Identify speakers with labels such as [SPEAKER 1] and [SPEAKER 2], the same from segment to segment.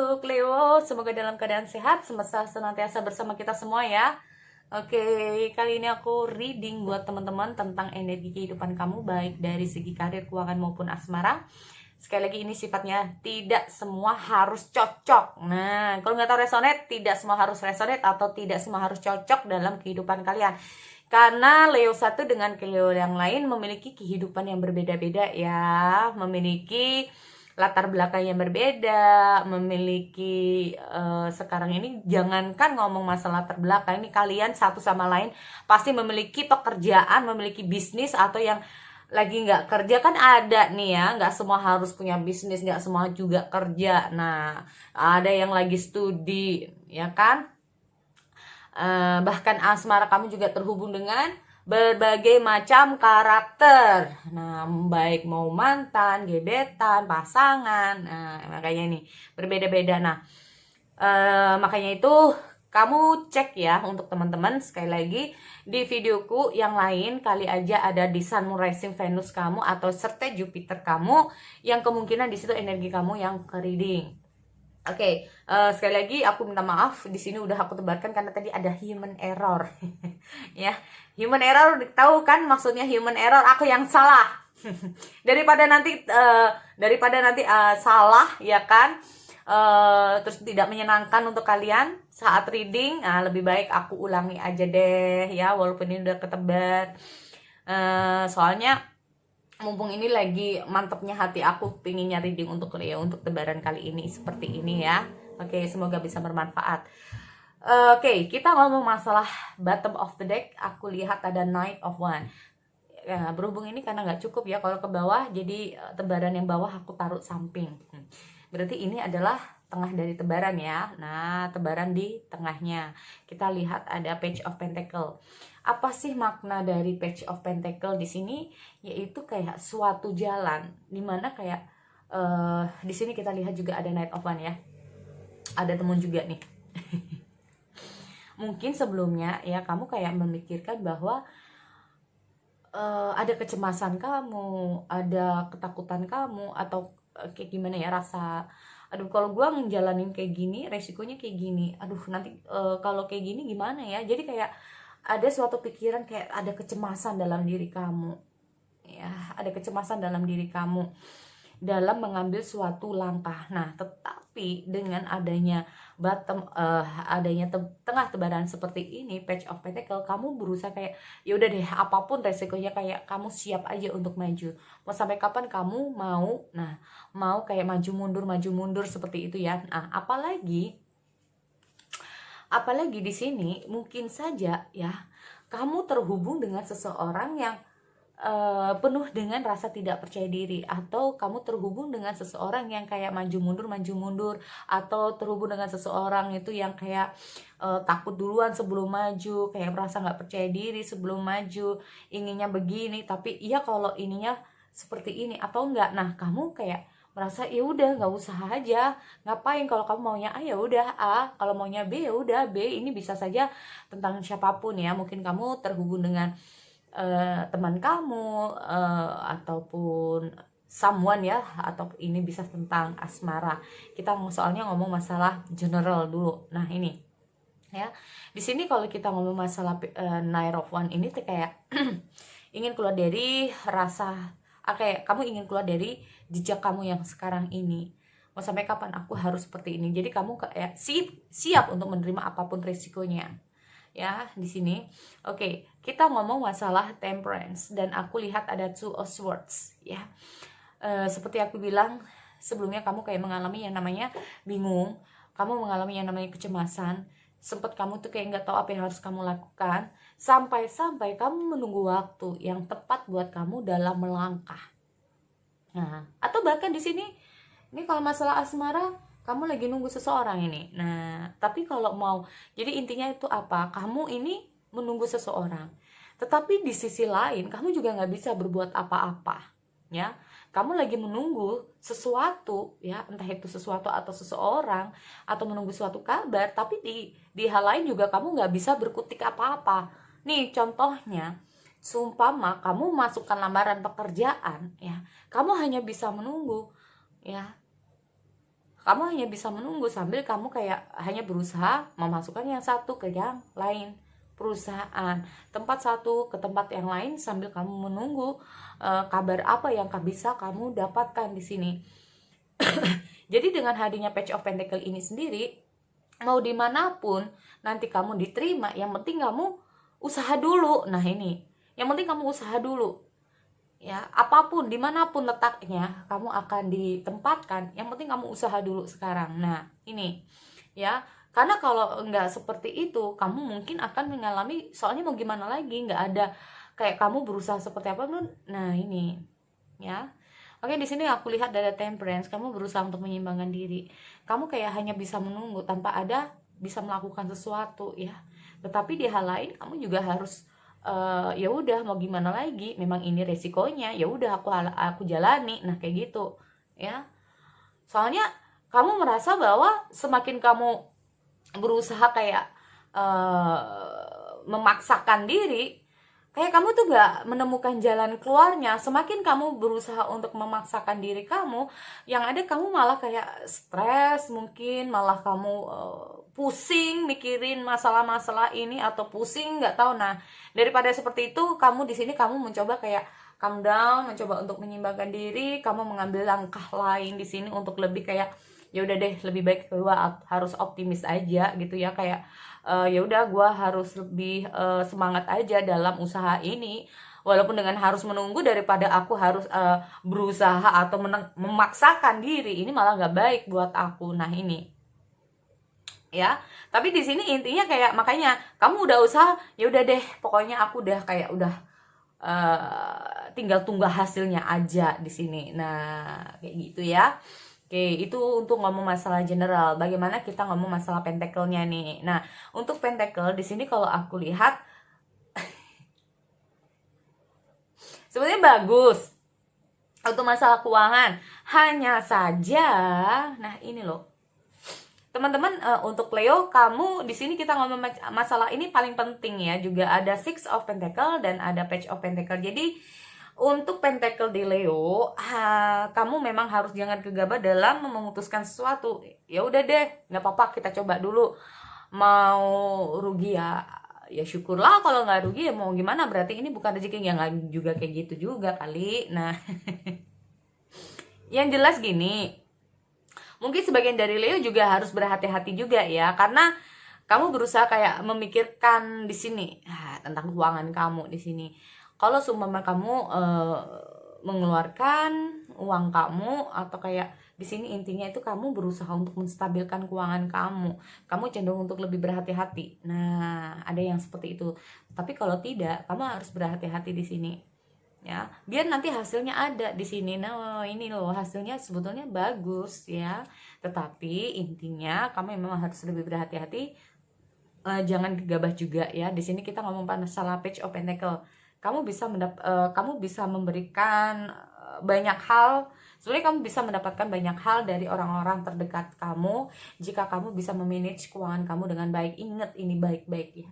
[SPEAKER 1] untuk Leo, semoga dalam keadaan sehat, semesta senantiasa bersama kita semua ya. Oke, kali ini aku reading buat teman-teman tentang energi kehidupan kamu, baik dari segi karir, keuangan maupun asmara. Sekali lagi ini sifatnya tidak semua harus cocok. Nah, kalau nggak tahu resonate, tidak semua harus resonate atau tidak semua harus cocok dalam kehidupan kalian. Karena Leo satu dengan Leo yang lain memiliki kehidupan yang berbeda-beda ya, memiliki latar belakang yang berbeda, memiliki sekarang ini jangankan ngomong masalah latar belakang, ini kalian satu sama lain pasti memiliki pekerjaan, memiliki bisnis, atau yang lagi nggak kerja kan ada nih ya, nggak semua harus punya bisnis, nggak semua juga kerja. Nah, ada yang lagi studi ya kan. Bahkan asmara kamu juga terhubung dengan berbagai macam karakter. Nah, baik mau mantan, gebetan, pasangan. Nah, makanya ini berbeda-beda. Nah, makanya itu kamu cek ya untuk teman-teman, sekali lagi di videoku yang lain kali aja ada di Sun, Moon, Rising, Venus kamu atau serta Jupiter kamu yang kemungkinan di situ energi kamu yang ke reading. Oke, sekali lagi aku minta maaf di sini udah aku tebarkan karena tadi ada human error. Ya, human error tahu kan maksudnya human error, aku yang salah. daripada nanti salah ya kan. Terus tidak menyenangkan untuk kalian saat reading. Nah, lebih baik aku ulangi aja deh ya, walaupun ini udah ketebar. Soalnya mumpung ini lagi mantepnya hati aku pinginnya reading untuk Leo untuk tebaran kali ini seperti ini ya. Oke, semoga bisa bermanfaat. Oke, kita ngomong masalah bottom of the deck. Aku lihat ada Knight of Wands. Ya, berhubung ini karena nggak cukup ya kalau ke bawah, jadi tebaran yang bawah aku taruh samping. Berarti ini adalah tengah dari tebaran ya. Nah, tebaran di tengahnya kita lihat ada Page of Pentacle. Apa sih makna dari Page of Pentacle di sini? Yaitu kayak suatu jalan dimana kayak di sini kita lihat juga ada Knight of Wands ya. Ada temen juga nih. Mungkin sebelumnya ya kamu kayak memikirkan bahwa ada kecemasan kamu, ada ketakutan kamu, atau kayak gimana ya, rasa aduh kalau gue ngejalanin kayak gini resikonya kayak gini, aduh nanti kalau kayak gini gimana ya. Jadi kayak ada suatu pikiran, kayak ada kecemasan dalam diri kamu ya, ada kecemasan dalam diri kamu dalam mengambil suatu langkah. Nah, tetapi dengan adanya tengah tebaran seperti ini, Page of Pentacle, kamu berusaha kayak ya udah deh, apapun resikonya kayak kamu siap aja untuk maju. Mau sampai kapan kamu mau kayak maju mundur seperti itu ya. Nah, apalagi di sini mungkin saja ya kamu terhubung dengan seseorang yang penuh dengan rasa tidak percaya diri, atau kamu terhubung dengan seseorang yang kayak maju mundur, atau terhubung dengan seseorang itu yang kayak takut duluan sebelum maju, kayak merasa nggak percaya diri sebelum maju, inginnya begini tapi iya kalau ininya seperti ini atau enggak. Nah, kamu kayak merasa ya udah nggak usah aja, ngapain kalau kamu maunya A ya udah A, kalau maunya B ya udah B. Ini bisa saja tentang siapapun ya, mungkin kamu terhubung dengan teman kamu ataupun someone ya, atau ini bisa tentang asmara. Kita soalnya ngomong masalah general dulu. Nah, ini ya di sini kalau kita ngomong masalah Knight of Wands ini tuh kayak ingin keluar dari rasa kayak kamu ingin keluar dari jejak kamu yang sekarang ini. Mau sampai kapan aku harus seperti ini? Jadi kamu kayak siap untuk menerima apapun resikonya ya di sini. Oke, kita ngomong masalah Temperance dan aku lihat ada Two of Swords ya. Seperti aku bilang sebelumnya, kamu kayak mengalami yang namanya bingung, kamu mengalami yang namanya kecemasan, sempat kamu tuh kayak nggak tahu apa yang harus kamu lakukan, sampai kamu menunggu waktu yang tepat buat kamu dalam melangkah. Nah, atau bahkan di sini ini kalau masalah asmara kamu lagi nunggu seseorang ini. Nah, tapi kalau mau, jadi intinya itu apa? Kamu ini menunggu seseorang, tetapi di sisi lain kamu juga nggak bisa berbuat apa-apa ya. Kamu lagi menunggu sesuatu ya, entah itu sesuatu atau seseorang, atau menunggu suatu kabar, tapi di hal lain juga kamu nggak bisa berkutik apa-apa. Nih contohnya, seumpama kamu masukkan lamaran pekerjaan ya, kamu hanya bisa menunggu ya. Kamu hanya bisa menunggu sambil kamu kayak hanya berusaha memasukkan yang satu ke yang lain, perusahaan tempat satu ke tempat yang lain, sambil kamu menunggu kabar apa yang bisa kamu dapatkan di sini. Jadi dengan hadirnya Page of Pentacle ini sendiri, mau dimanapun nanti kamu diterima, yang penting kamu usaha dulu. Nah ini, yang penting kamu usaha dulu. Ya, apapun, dimanapun letaknya, kamu akan ditempatkan. Yang penting kamu usaha dulu sekarang. Nah ini, ya. Karena kalau nggak seperti itu, kamu mungkin akan mengalami, soalnya mau gimana lagi, nggak ada kayak kamu berusaha seperti apa pun. Nah ini, ya. Oke, di sini aku lihat ada Temperance, kamu berusaha untuk menyeimbangkan diri. Kamu kayak hanya bisa menunggu tanpa ada bisa melakukan sesuatu, ya. Tetapi di hal lain kamu juga harus ya udah, mau gimana lagi, memang ini resikonya, ya udah aku jalani. Nah kayak gitu, ya. Soalnya kamu merasa bahwa semakin kamu berusaha kayak memaksakan diri, kayak kamu tuh gak menemukan jalan keluarnya. Semakin kamu berusaha untuk memaksakan diri kamu, yang ada kamu malah kayak stres, mungkin malah kamu pusing mikirin masalah-masalah ini, atau pusing nggak tahu. Nah daripada seperti itu, kamu di sini kamu mencoba kayak calm down, mencoba untuk menyeimbangkan diri. Kamu mengambil langkah lain di sini untuk lebih kayak, ya udah deh, lebih baik gua harus optimis aja gitu ya, kayak ya udah gua harus lebih semangat aja dalam usaha ini, walaupun dengan harus menunggu, daripada aku harus berusaha atau memaksakan diri, ini malah nggak baik buat aku. Nah ini, ya. Tapi di sini intinya kayak, makanya kamu udah usaha, ya udah deh, pokoknya aku udah kayak udah tinggal tunggu hasilnya aja di sini. Nah kayak gitu ya. Oke, itu untuk ngomong masalah general. Bagaimana kita ngomong masalah pentacle-nya nih. Nah, untuk pentacle di sini kalau aku lihat sebenarnya bagus untuk masalah keuangan. Hanya saja, nah ini loh. Teman-teman, untuk Leo, kamu di sini kita ngomong masalah ini paling penting ya. Juga ada Six of Pentacle dan ada Page of Pentacle. Jadi untuk Pentacle di Leo, kamu memang harus jangan gegabah dalam memutuskan sesuatu. Ya udah deh, nggak apa-apa, kita coba dulu. Mau rugi ya syukurlah, kalau nggak rugi ya mau gimana, berarti ini bukan rezeki. Yang nggak juga kayak gitu juga kali. Nah yang jelas gini, mungkin sebagian dari Leo juga harus berhati-hati juga ya, karena kamu berusaha kayak memikirkan di sini tentang keuangan kamu di sini. Kalau seumpama kamu mengeluarkan uang kamu, atau kayak di sini intinya itu kamu berusaha untuk menstabilkan keuangan kamu. Kamu cenderung untuk lebih berhati-hati. Nah, ada yang seperti itu. Tapi kalau tidak, kamu harus berhati-hati di sini. Ya, biar nanti hasilnya ada di sini. Nah, ini loh hasilnya sebetulnya bagus ya. Tetapi intinya kamu memang harus lebih berhati-hati. Jangan gegabah juga ya. Di sini kita ngomong masalah Page of Pentacle. Kamu bisa memberikan banyak hal. Sebenarnya kamu bisa mendapatkan banyak hal dari orang-orang terdekat kamu jika kamu bisa memanage keuangan kamu dengan baik. Ingat ini baik-baik ya.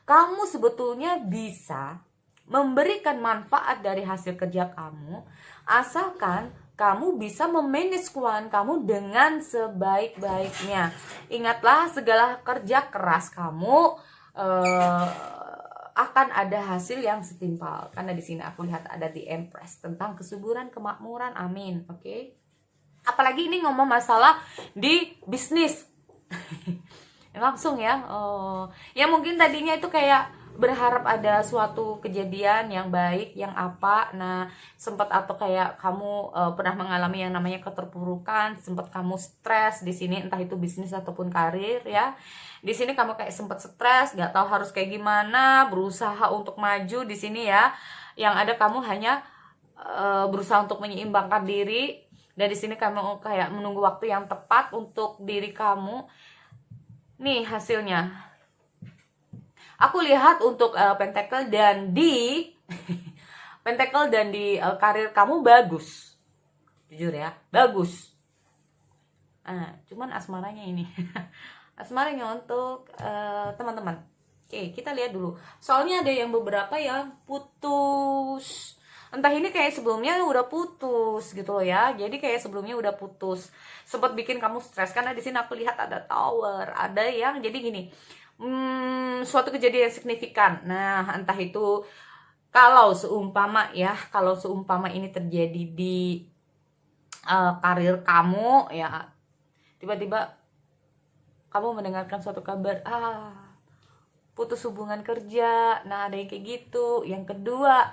[SPEAKER 1] Kamu sebetulnya bisa memberikan manfaat dari hasil kerja kamu, asalkan kamu bisa memanage keuangan kamu dengan sebaik-baiknya. Ingatlah, segala kerja keras kamu akan ada hasil yang setimpal. Karena di sini aku lihat ada di Empress tentang kesuburan, kemakmuran. Amin. Oke. Apalagi ini ngomong masalah di bisnis. Langsung ya. Ya mungkin tadinya itu kayak berharap ada suatu kejadian yang baik, yang apa. Nah, sempat atau kayak kamu pernah mengalami yang namanya keterpurukan, sempat kamu stres di sini, entah itu bisnis ataupun karir ya. Di sini kamu kayak sempat stres, nggak tahu harus kayak gimana, berusaha untuk maju di sini ya. Yang ada kamu hanya berusaha untuk menyeimbangkan diri, dan di sini kamu kayak menunggu waktu yang tepat untuk diri kamu. Nih hasilnya. Aku lihat untuk Pentacle dan di Pentacle dan di karir kamu bagus. Jujur ya, bagus. Cuman asmaranya ini. Asmaranya untuk teman-teman. Oke, kita lihat dulu. Soalnya ada yang beberapa yang putus. entah ini kayak sebelumnya udah putus gitu loh ya. Jadi kayak sebelumnya udah putus, sempat bikin kamu stres karena di sini aku lihat ada tower, ada yang jadi gini, suatu kejadian signifikan. Nah, entah itu kalau seumpama ini terjadi di karir kamu ya, tiba-tiba kamu mendengarkan suatu kabar, putus hubungan kerja. Nah, ada yang kayak gitu. Yang kedua,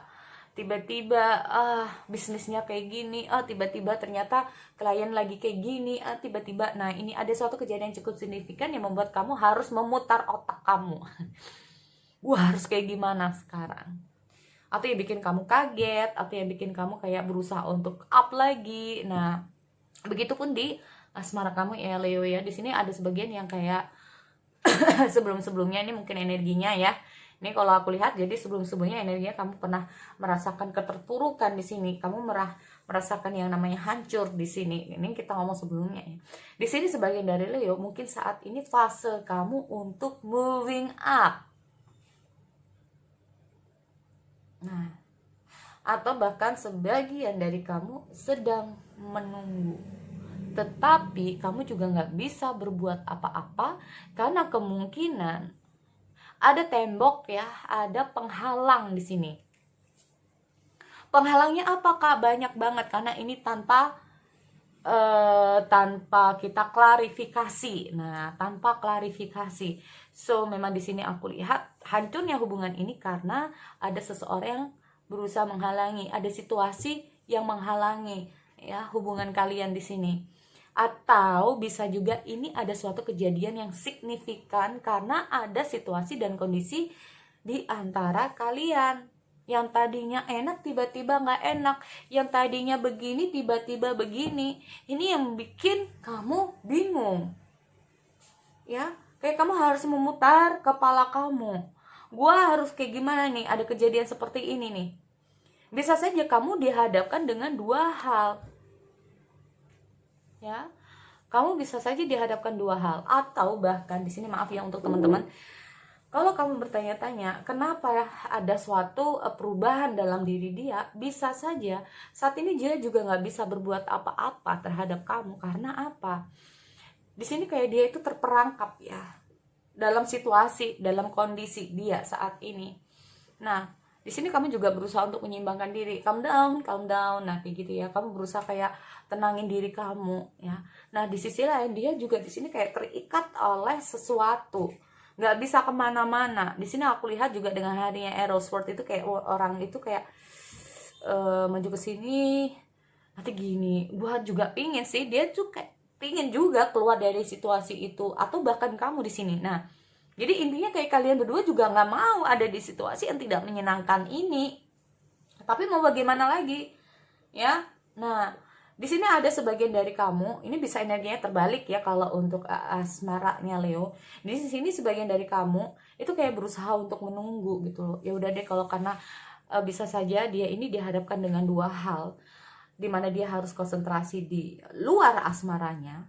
[SPEAKER 1] tiba-tiba bisnisnya kayak gini, tiba-tiba ternyata klien lagi kayak gini, tiba-tiba. Nah, ini ada suatu kejadian cukup signifikan yang membuat kamu harus memutar otak kamu. Gua harus kayak gimana sekarang? Atau yang bikin kamu kaget, atau yang bikin kamu kayak berusaha untuk up lagi. Nah, begitupun di asmara kamu ya Leo ya. Di sini ada sebagian yang kayak sebelum-sebelumnya ini mungkin energinya ya. Ini kalau aku lihat, jadi sebelum-sebelumnya energinya kamu pernah merasakan keterpurukan di sini. Kamu merasakan yang namanya hancur di sini. Ini kita ngomong sebelumnya ya. Di sini sebagian dari Leo, mungkin saat ini fase kamu untuk moving up. Nah, atau bahkan sebagian dari kamu sedang menunggu. Tetapi kamu juga nggak bisa berbuat apa-apa karena kemungkinan ada tembok ya, ada penghalang di sini. Penghalangnya apa Kak? Banyak banget karena ini tanpa kita klarifikasi. Nah, tanpa klarifikasi. So, memang di sini aku lihat hancurnya hubungan ini karena ada seseorang yang berusaha menghalangi, ada situasi yang menghalangi ya hubungan kalian di sini. Atau bisa juga ini ada suatu kejadian yang signifikan karena ada situasi dan kondisi di antara kalian. Yang tadinya enak tiba-tiba nggak enak, yang tadinya begini tiba-tiba begini. Ini yang bikin kamu bingung ya, kayak kamu harus memutar kepala kamu. Gua harus kayak gimana nih, ada kejadian seperti ini nih. Bisa saja kamu dihadapkan dengan dua hal ya, kamu bisa saja dihadapkan dua hal. Atau bahkan di sini maaf ya untuk teman-teman, kalau kamu bertanya-tanya kenapa ada suatu perubahan dalam diri dia, bisa saja saat ini dia juga nggak bisa berbuat apa-apa terhadap kamu. Karena apa? Di sini kayak dia itu terperangkap ya dalam situasi, dalam kondisi dia saat ini. Nah, di sini kamu juga berusaha untuk menyeimbangkan diri, calm down. Nah, kayak gitu ya. Kamu berusaha kayak tenangin diri kamu ya. Nah, di sisi lain dia juga di sini kayak terikat oleh sesuatu, nggak bisa kemana-mana. Di sini aku lihat juga dengan harinya Arrow Sword itu kayak orang itu kayak maju ke sini, nanti gini. Gua juga pingin sih, dia tuh kayak pingin juga keluar dari situasi itu, atau bahkan kamu di sini. Nah, jadi intinya kayak kalian berdua juga nggak mau ada di situasi yang tidak menyenangkan ini. Tapi mau bagaimana lagi ya? Nah, di sini ada sebagian dari kamu, ini bisa energinya terbalik ya kalau untuk asmaranya Leo. Di sini sebagian dari kamu itu kayak berusaha untuk menunggu gitu loh. Ya udah deh, kalau karena bisa saja dia ini dihadapkan dengan dua hal, dimana dia harus konsentrasi di luar asmaranya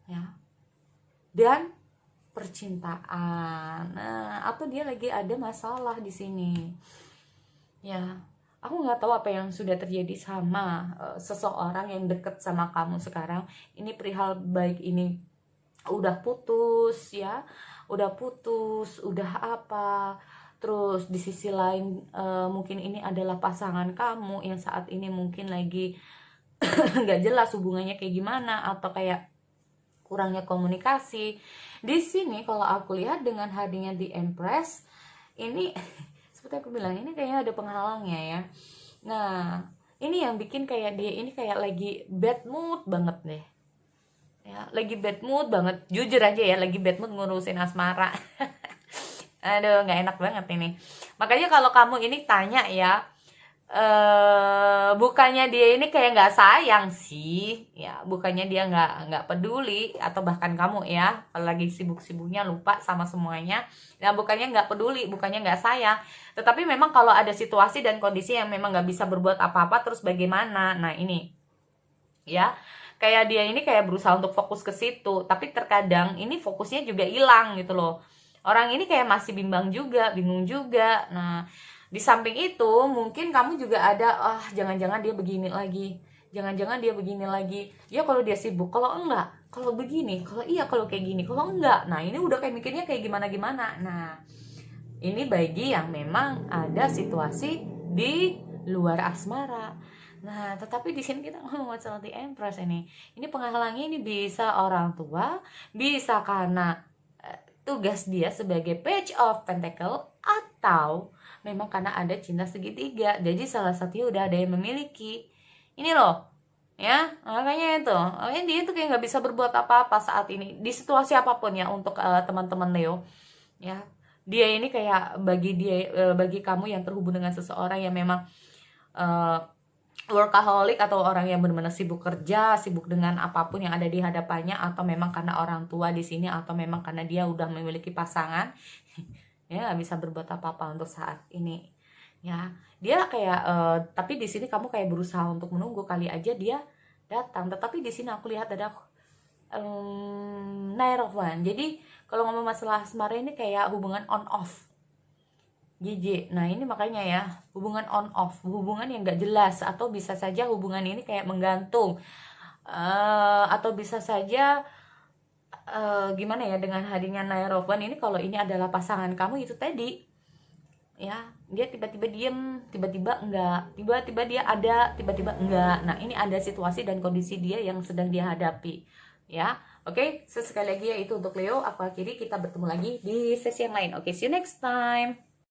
[SPEAKER 1] ya, dan percintaan. Nah, atau dia lagi ada masalah di sini ya. Aku nggak tahu apa yang sudah terjadi sama seseorang yang deket sama kamu sekarang. Ini perihal baik ini udah putus ya, udah apa. Terus di sisi lain mungkin ini adalah pasangan kamu yang saat ini mungkin lagi nggak jelas hubungannya kayak gimana, atau kayak kurangnya komunikasi. Di sini kalau aku lihat dengan hadirnya di Empress ini seperti aku bilang, ini kayaknya ada penghalangnya ya. Nah, ini yang bikin kayak dia ini kayak lagi bad mood banget deh ya, lagi bad mood banget, jujur aja ya, lagi bad mood ngurusin asmara. Aduh, nggak enak banget ini. Makanya kalau kamu ini tanya ya, bukannya dia ini kayak nggak sayang sih ya, bukannya dia nggak peduli, atau bahkan kamu ya kalau lagi sibuk-sibuknya lupa sama semuanya. Nah, bukannya nggak peduli, bukannya nggak sayang, tetapi memang kalau ada situasi dan kondisi yang memang nggak bisa berbuat apa-apa, terus bagaimana? Nah, ini ya, kayak dia ini kayak berusaha untuk fokus ke situ, tapi terkadang ini fokusnya juga hilang gitu loh. Orang ini kayak masih bingung juga. Nah, Di samping itu mungkin kamu juga ada, jangan-jangan dia begini lagi, jangan-jangan dia begini lagi ya, kalau dia sibuk, kalau enggak, kalau begini, kalau iya, kalau kayak gini, kalau enggak. Nah ini udah kayak mikirnya kayak gimana-gimana. Nah ini bagi yang memang ada situasi di luar asmara. Nah, tetapi di sini kita ngomong masalah di Empress ini. Ini penghalangnya ini bisa orang tua, bisa karena tugas dia sebagai Page of Pentacle, atau memang karena ada cinta segitiga. Jadi salah satunya udah ada yang memiliki. Ini loh, ya makanya itu, makanya dia itu kayak nggak bisa berbuat apa-apa saat ini di situasi apapun ya untuk teman-teman Leo, ya. Dia ini kayak bagi kamu yang terhubung dengan seseorang yang memang uh, workaholic, atau orang yang benar-benar sibuk kerja, sibuk dengan apapun yang ada di hadapannya, atau memang karena orang tua di sini, atau memang karena dia udah memiliki pasangan, ya nggak bisa berbuat apa-apa untuk saat ini, ya. Dia kayak tapi di sini kamu kayak berusaha untuk menunggu, kali aja dia datang. Tetapi di sini aku lihat ada Nine of Wands. Jadi kalau ngomong masalah asmara ini kayak hubungan on off, JJ. Nah ini makanya ya, hubungan on off, hubungan yang gak jelas, atau bisa saja hubungan ini kayak menggantung, atau bisa saja gimana ya, dengan hadirnya Nine of Wands ini, kalau ini adalah pasangan kamu itu tadi, ya, dia tiba-tiba diem, tiba-tiba enggak, tiba-tiba dia ada, tiba-tiba enggak. Nah ini ada situasi dan kondisi dia yang sedang dia hadapi, ya. Oke, sekali lagi ya, itu untuk Leo. Aku akhiri, kita bertemu lagi di sesi yang lain. Oke, see you next time.